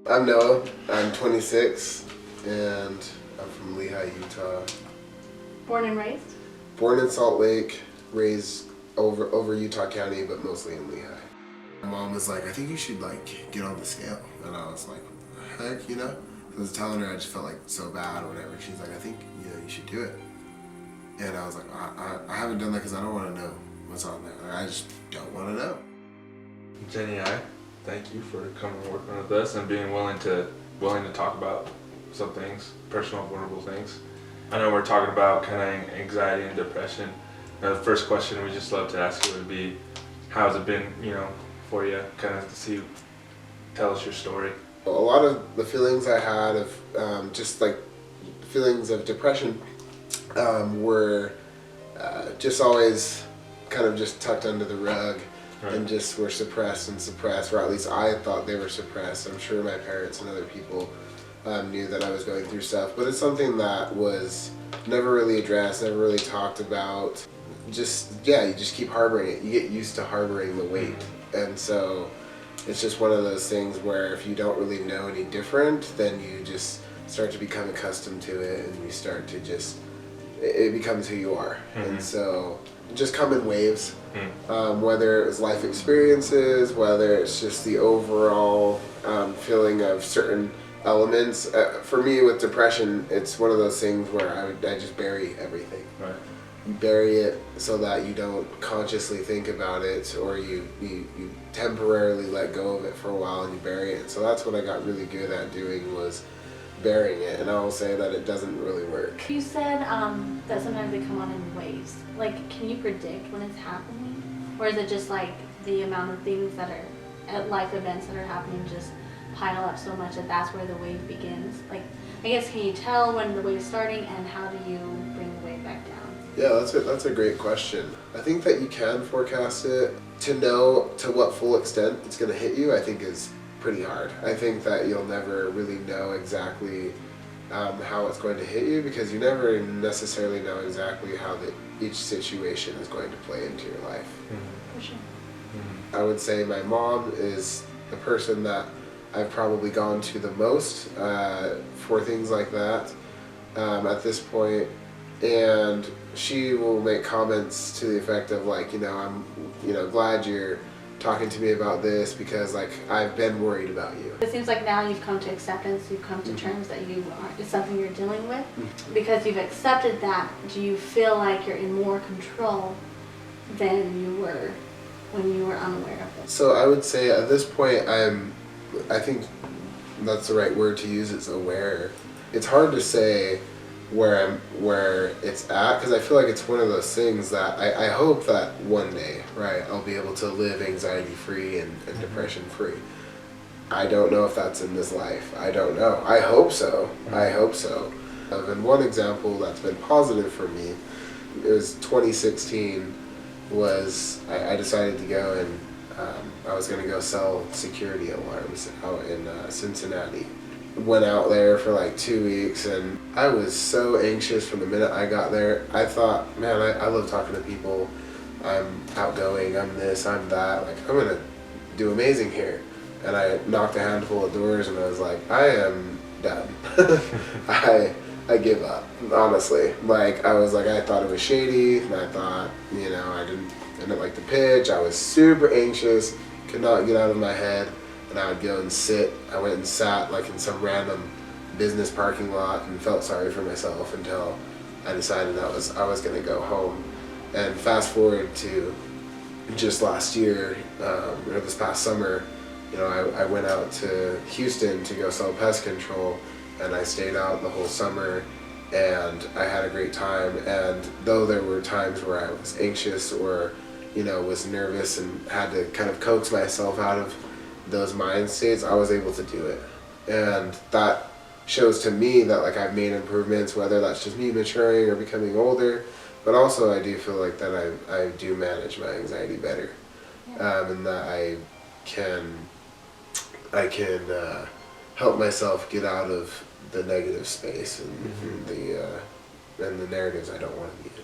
I'm Noah. I'm 26, and I'm from Lehigh, Utah. Born and raised? Born in Salt Lake, raised over Utah County, but mostly in Lehigh. My mom was like, I think you should get on the scale. And I was like, what the heck, I was telling her I just felt like so bad or whatever. She's like, I think you should do it. And I was like, I haven't done that because I don't want to know what's on there. I just don't want to know. Jenny, thank you for coming and working with us and being willing to talk about some things, personal, vulnerable things. I know we're talking about kind of anxiety and depression. The first question we just love to ask you would be, how's it been, for you? Kind of tell us your story. A lot of the feelings I had of just feelings of depression were just always kind of just tucked under the rug. Right. And just were suppressed, or at least I thought they were suppressed. I'm sure my parents and other people knew that I was going through stuff, but it's something that was never really addressed, never really talked about. You just keep harboring it. You get used to harboring the weight. And so it's just one of those things where if you don't really know any different, then you just start to become accustomed to it, and you start to it becomes who you are. Mm-hmm. And so just come in waves, whether it's life experiences, whether it's just the overall feeling of certain elements. For me with depression, it's one of those things where I just bury everything. Right. You bury it so that you don't consciously think about it, or you temporarily let go of it for a while and you bury it. So that's what I got really good at doing, was burying it, and I will say that it doesn't really work. You said that sometimes they come on in waves. Can you predict when it's happening? Or is it just the amount of things that are, life events that are happening just pile up so much that that's where the wave begins? I guess, can you tell when the wave's starting, and how do you bring the wave back down? Yeah, that's a great question. I think that you can forecast it. To know to what full extent it's going to hit you, I think is pretty hard. I think that you'll never really know exactly how it's going to hit you, because you never necessarily know exactly how each situation is going to play into your life. Mm-hmm. For sure. Mm-hmm. I would say my mom is the person that I've probably gone to the most for things like that at this point, and she will make comments to the effect of I'm glad you're talking to me about this, because I've been worried about you. It seems like now you've come to acceptance, you've come to terms that it's something you're dealing with. Because you've accepted that, do you feel like you're in more control than you were when you were unaware of it? So I would say at this point I think that's the right word to use, is aware. It's hard to say where it's at, because I feel like it's one of those things that I hope that one day, right, I'll be able to live anxiety free and depression free. I don't know if that's in this life. I don't know. I hope so. And one example that's been positive for me, it was 2016, was I decided to go and I was going to go sell security alarms out in Cincinnati. Went out there for 2 weeks, and I was so anxious from the minute I got there. I thought, man, I love talking to people. I'm outgoing, I'm this, I'm that. I'm going to do amazing here. And I knocked a handful of doors, and I was like, I am done. I give up, honestly. I thought it was shady, and I thought, I didn't like the pitch. I was super anxious, could not get out of my head. And I would go and sit. I went and sat in some random business parking lot and felt sorry for myself until I decided I was going to go home. And fast forward to just last year, or this past summer, I went out to Houston to go sell pest control, and I stayed out the whole summer, and I had a great time. And though there were times where I was anxious or was nervous and had to kind of coax myself out of those mind states, I was able to do it. And that shows to me that I've made improvements, whether that's just me maturing or becoming older, but also I do feel that I do manage my anxiety better. And that I can help myself get out of the negative space and the narratives I don't want to be in.